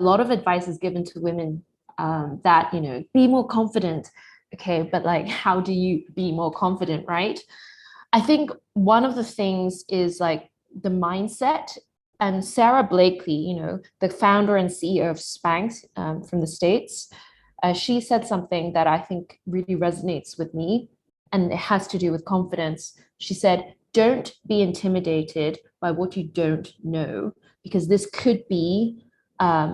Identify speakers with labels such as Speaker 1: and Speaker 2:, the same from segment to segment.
Speaker 1: lot of advice is given to women that, be more confident. Okay, but like, how do you be more confident, right? I think one of the things is like the mindset. And Sarah Blakely, the founder and CEO of Spanx from the States, she said something that I think really resonates with me, and it has to do with confidence. She said, don't be intimidated by what you don't know, because this could be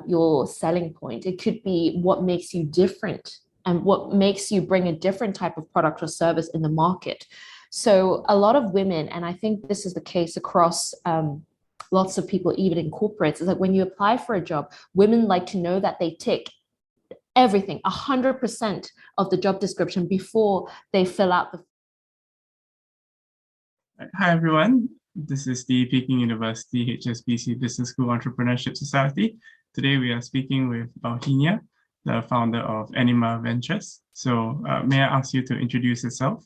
Speaker 1: your selling point. It could be what makes you different and what makes you bring a different type of product or service in the market. So a lot of women, and I think this is the case across lots of people, even in corporates, is that when you apply for a job, women like to know that they tick everything, 100% of the job description before they fill out the.
Speaker 2: Hi, everyone. This is the Peking University HSBC Business School Entrepreneurship Society. Today, we are speaking with Bauhinia, the founder of Anima Ventures. So may I ask you to introduce yourself?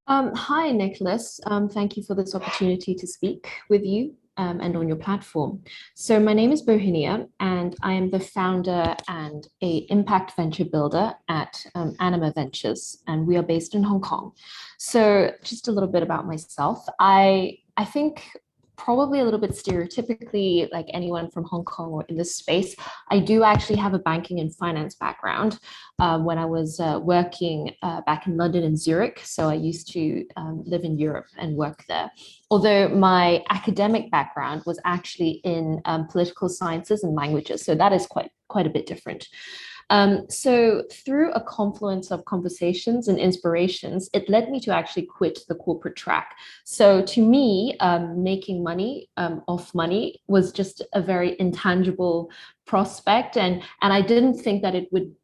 Speaker 1: Hi, Nicholas. Thank you for this opportunity to speak with you and on your platform. So my name is Bauhinia, and I am the founder and an impact venture builder at Anima Ventures, and we are based in Hong Kong. So just a little bit about myself. I think probably a little bit stereotypically, like anyone from Hong Kong or in this space, I do actually have a banking and finance background when I was working back in London and Zurich. So I used to live in Europe and work there. Although my academic background was actually in political sciences and languages. So that is quite a bit different. So through a confluence of conversations and inspirations, it led me to actually quit the corporate track. So to me, making money off money was just a very intangible prospect. And I didn't think that it would,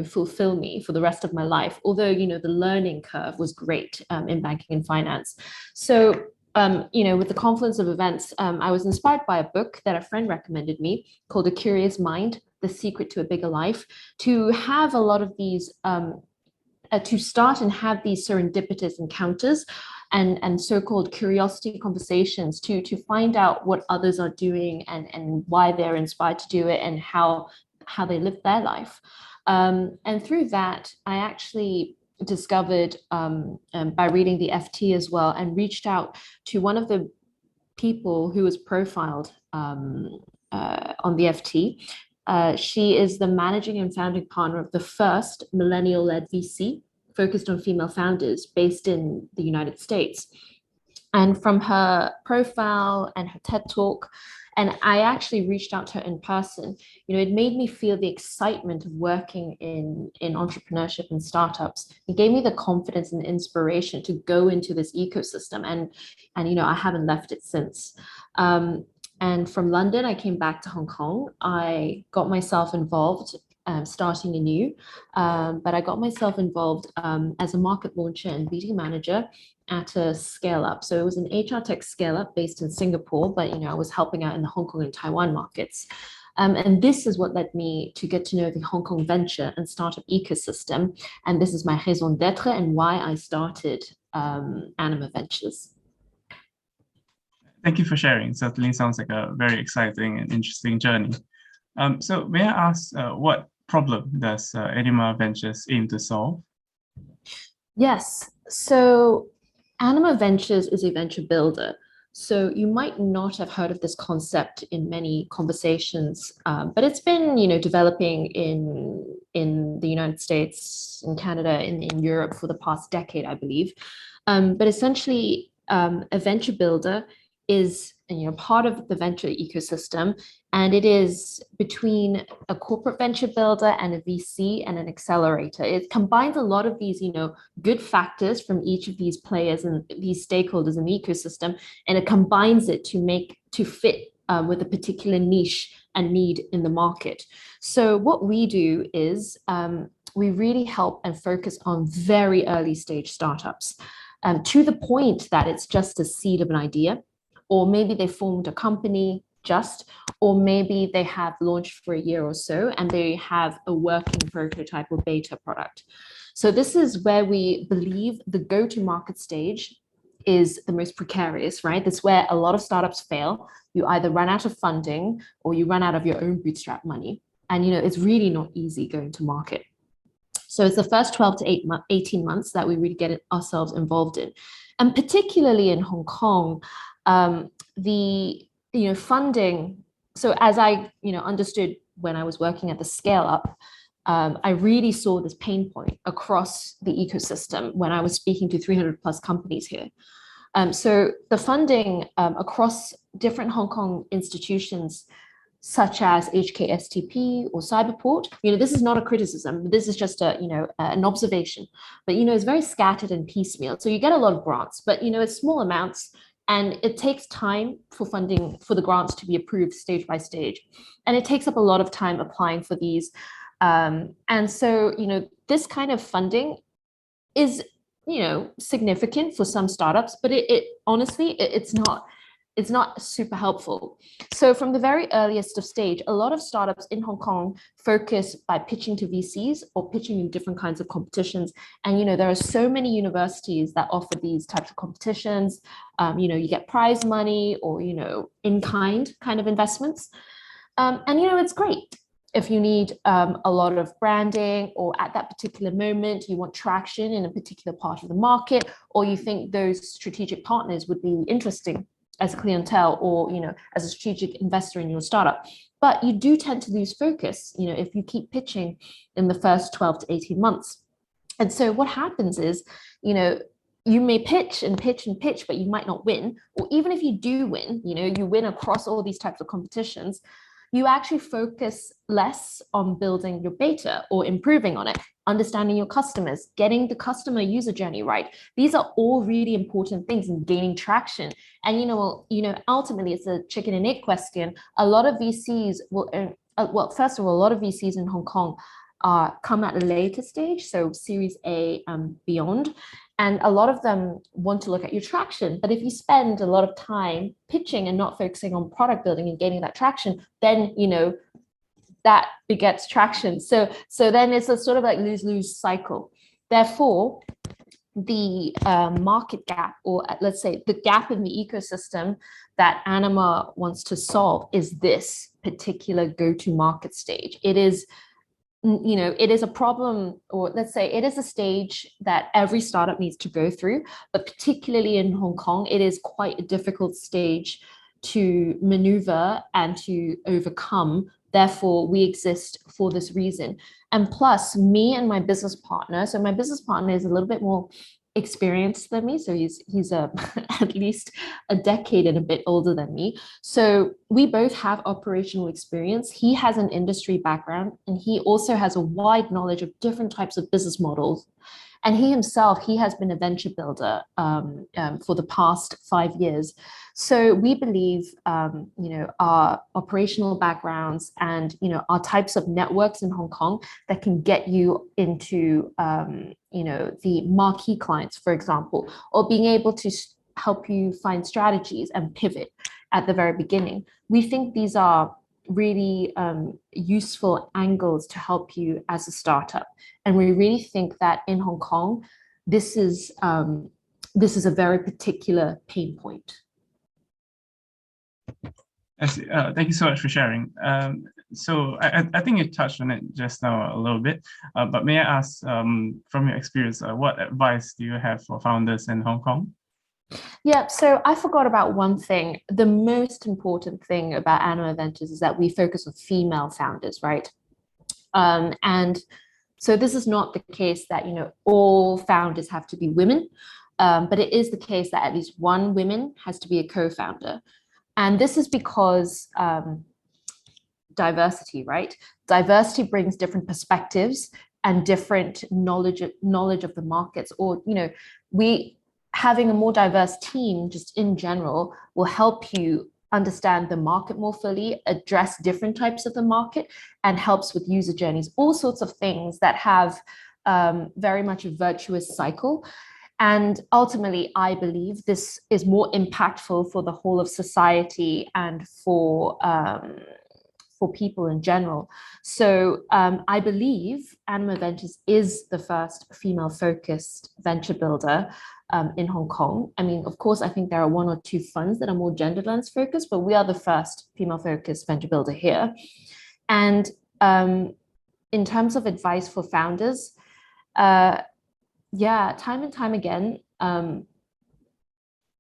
Speaker 1: fulfill me for the rest of my life. Although, the learning curve was great in banking and finance. So with the confluence of events, I was inspired by a book that a friend recommended me called A Curious Mind, The Secret to a Bigger Life, to have a lot of these, to start and have these serendipitous encounters and so-called curiosity conversations to find out what others are doing and why they're inspired to do it and how they live their life. And through that, I actually discovered by reading the FT as well, and reached out to one of the people who was profiled on the FT. She is the managing and founding partner of the first millennial-led VC focused on female founders based in the United States. And from her profile and her TED Talk, and I actually reached out to her in person, it made me feel the excitement of working in entrepreneurship and startups. It gave me the confidence and inspiration to go into this ecosystem. And I haven't left it since. And from London, I came back to Hong Kong. I got myself involved starting anew, but I got myself involved as a market launcher and BD manager at a scale up. So it was an HR tech scale up based in Singapore, but I was helping out in the Hong Kong and Taiwan markets. And this is what led me to get to know the Hong Kong venture and startup ecosystem. And this is my raison d'etre and why I started Anima Ventures.
Speaker 2: Thank you for sharing. Certainly sounds like a very exciting and interesting journey. So may I ask, what problem does Anima Ventures aim to solve?
Speaker 1: Yes, so Anima Ventures is a venture builder. So you might not have heard of this concept in many conversations, but it's been, developing in the United States, in Canada, in Europe for the past decade, I believe. But essentially, a venture builder is part of the venture ecosystem, and it is between a corporate venture builder and a VC and an accelerator. It combines a lot of these good factors from each of these players and these stakeholders in the ecosystem, and it combines it to fit with a particular niche and need in the market. So what we do is we really help and focus on very early stage startups, to the point that it's just a seed of an idea, or maybe they formed a company or maybe they have launched for a year or so and they have a working prototype or beta product. So this is where we believe the go-to-market stage is the most precarious, right? That's where a lot of startups fail. You either run out of funding or you run out of your own bootstrap money. And, it's really not easy going to market. So it's the first 12 to 18 months that we really get ourselves involved in. And particularly in Hong Kong, the funding. So as I understood when I was working at the scale up, I really saw this pain point across the ecosystem when I was speaking to 300 plus companies here. So the funding across different Hong Kong institutions, such as HKSTP or Cyberport, this is not a criticism. This is just an observation. But it's very scattered and piecemeal. So you get a lot of grants, but it's small amounts, and it takes time for funding for the grants to be approved stage by stage, and it takes up a lot of time applying for these. And so this kind of funding is significant for some startups, but it honestly it's not super helpful. So from the very earliest of stage, a lot of startups in Hong Kong focus by pitching to VCs or pitching in different kinds of competitions. And, there are so many universities that offer these types of competitions. You get prize money or, in-kind kind of investments. And, it's great. If you need a lot of branding, or at that particular moment, you want traction in a particular part of the market, or you think those strategic partners would be interesting as a clientele, or as a strategic investor in your startup. But you do tend to lose focus if you keep pitching in the first 12 to 18 months. And so what happens is you may pitch and pitch and pitch, but you might not win. Or even if you do win, you win across all these types of competitions, you actually focus less on building your beta or improving on it, understanding your customers, getting the customer user journey right. These are all really important things in gaining traction. And ultimately, it's a chicken and egg question. A lot of VCs will, first of all, a lot of VCs in Hong Kong come at a later stage, so Series A beyond. And a lot of them want to look at your traction. But if you spend a lot of time pitching and not focusing on product building and gaining that traction, then, that begets traction. So then it's a sort of like lose-lose cycle. Therefore, the market gap, or let's say the gap in the ecosystem that Anima wants to solve, is this particular go-to-market stage. It is a problem, or let's say it is a stage that every startup needs to go through, but particularly in Hong Kong, it is quite a difficult stage to maneuver and to overcome. Therefore, we exist for this reason. And plus, me and my business partner, so my business partner is a little bit more experienced than me. So he's at least a decade and a bit older than me. So we both have operational experience. He has an industry background, and he also has a wide knowledge of different types of business models. And he has been a venture builder for the past 5 years. So we believe, our operational backgrounds and, our types of networks in Hong Kong that can get you into, the marquee clients, for example, or being able to help you find strategies and pivot at the very beginning. We think these are really useful angles to help you as a startup. And we really think that in Hong Kong, this is a very particular pain point.
Speaker 2: Thank you so much for sharing. So I think you touched on it just now a little bit, but may I ask, from your experience, what advice do you have for founders in Hong Kong?
Speaker 1: Yeah, so I forgot about one thing. The most important thing about Anima Ventures is that we focus on female founders, right? And so this is not the case that, all founders have to be women, but it is the case that at least one woman has to be a co-founder. And this is because diversity, right? Diversity brings different perspectives and different knowledge of the markets, or, having a more diverse team just in general will help you understand the market more fully, address different types of the market, and helps with user journeys, all sorts of things that have very much a virtuous cycle. And ultimately, I believe this is more impactful for the whole of society and for for people in general. So I believe Anima Ventures is the first female-focused venture builder in Hong Kong. I mean, of course, I think there are one or two funds that are more gender lens focused, but we are the first female-focused venture builder here. And in terms of advice for founders, yeah, time and time again,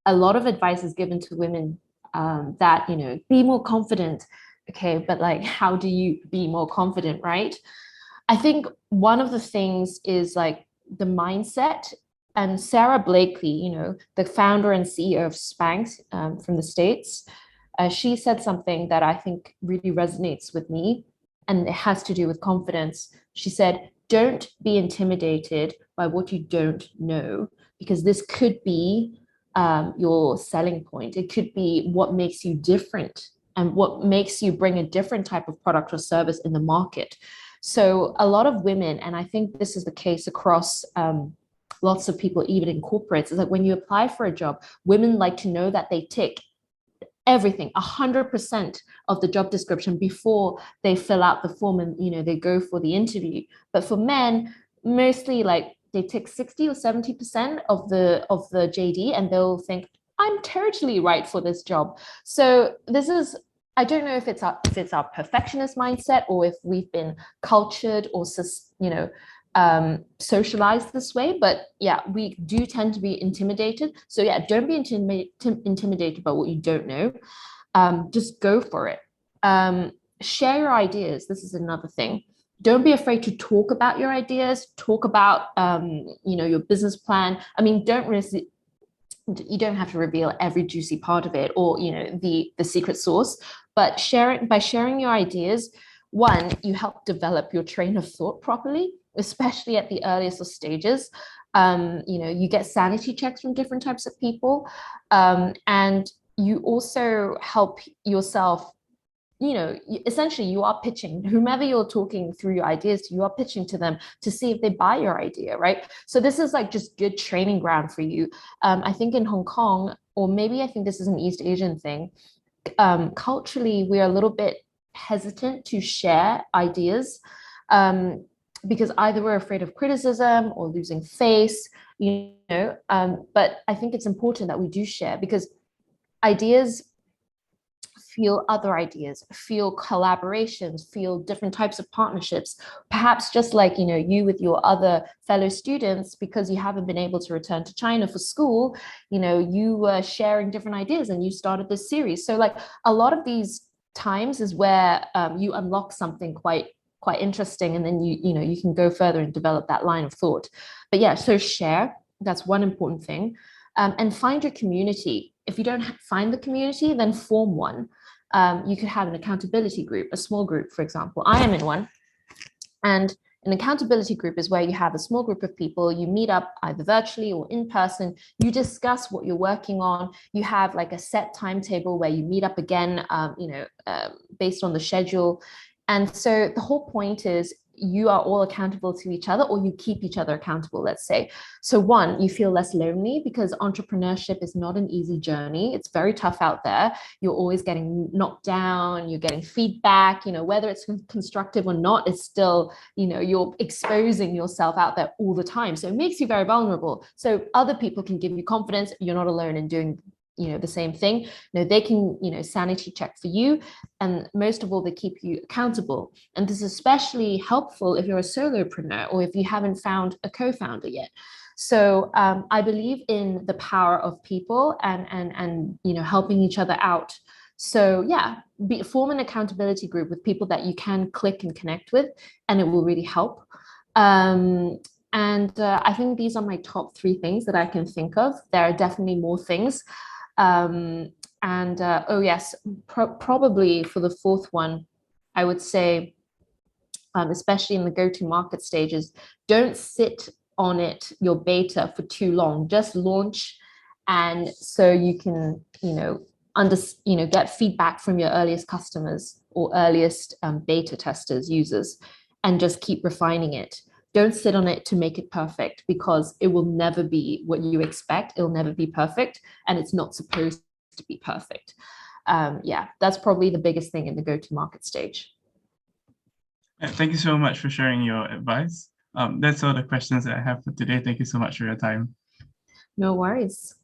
Speaker 1: a lot of advice is given to women that, you know, be more confident. Okay, but like, how do you be more confident, right? I think one of the things is like the mindset. And Sarah Blakely, you know, the founder and CEO of Spanx from the States, she said something that I think really resonates with me, and it has to do with confidence. She said, don't be intimidated by what you don't know, because this could be your selling point. It could be what makes you different and what makes you bring a different type of product or service in the market. So a lot of women, and I think this is the case across lots of people, even in corporates, is like when you apply for a job, women like to know that they tick everything, 100% of the job description before they fill out the form and, you know, they go for the interview. But for men, mostly like they tick 60 or 70% of the JD, and they'll think, I'm totally right for this job. So this is, I don't know if it's our perfectionist mindset, or if we've been cultured or, you know, socialized this way, but yeah, we do tend to be intimidated. So yeah, don't be intimidated by what you don't know. Just go for it. Share your ideas. This is another thing. Don't be afraid to talk about your ideas. Talk about you know, your business plan. I mean, you don't have to reveal every juicy part of it, or, you know, the secret sauce, but by sharing your ideas, one, you help develop your train of thought properly, especially at the earliest of stages. You know, you get sanity checks from different types of people, and you also help yourself. You know, essentially you are pitching whomever you're talking through your ideas to, you are pitching to them to see if they buy your idea, right? So this is like just good training ground for you. I think in Hong Kong, or maybe I think this is an East Asian thing, culturally we are a little bit hesitant to share ideas, because either we're afraid of criticism or losing face, you know, but I think it's important that we do share, because ideas feel other ideas, feel collaborations, feel different types of partnerships, perhaps just like, you know, you with your other fellow students, because you haven't been able to return to China for school, you know, you were sharing different ideas and you started this series. So like a lot of these times is where you unlock something quite interesting, and then you know, you can go further and develop that line of thought. But yeah, so share, that's one important thing. And find your community. If you don't find the community, then form one. You could have an accountability group, a small group, for example. I am in one. And an accountability group is where you have a small group of people, you meet up either virtually or in person, you discuss what you're working on, you have like a set timetable where you meet up again, you know, based on the schedule. And so the whole point is you are all accountable to each other, or you keep each other accountable, let's say. So one, you feel less lonely, because entrepreneurship is not an easy journey. It's very tough out there. You're always getting knocked down, you're getting feedback, you know, whether it's constructive or not, it's still, you know, you're exposing yourself out there all the time. So it makes you very vulnerable. So other people can give you confidence. You're not alone in doing, you know, the same thing. No, they can, you know, sanity check for you, and most of all, they keep you accountable. And this is especially helpful if you're a solopreneur, or if you haven't found a co-founder yet. So I believe in the power of people and you know, helping each other out. So yeah, form an accountability group with people that you can click and connect with, and it will really help. And I think these are my top 3 things that I can think of. There are definitely more things. Oh yes, probably for the 4th one, I would say, especially in the go-to-market stages, don't sit on it, your beta, for too long. Just launch, and so you can, you know, get feedback from your earliest customers or earliest beta testers, users, and just keep refining it. Don't sit on it to make it perfect, because it will never be what you expect. It'll never be perfect, and it's not supposed to be perfect. yeah, that's probably the biggest thing in the go-to-market stage.
Speaker 2: Thank you so much for sharing your advice. That's all the questions that I have for today. Thank you so much for your time.
Speaker 1: No worries.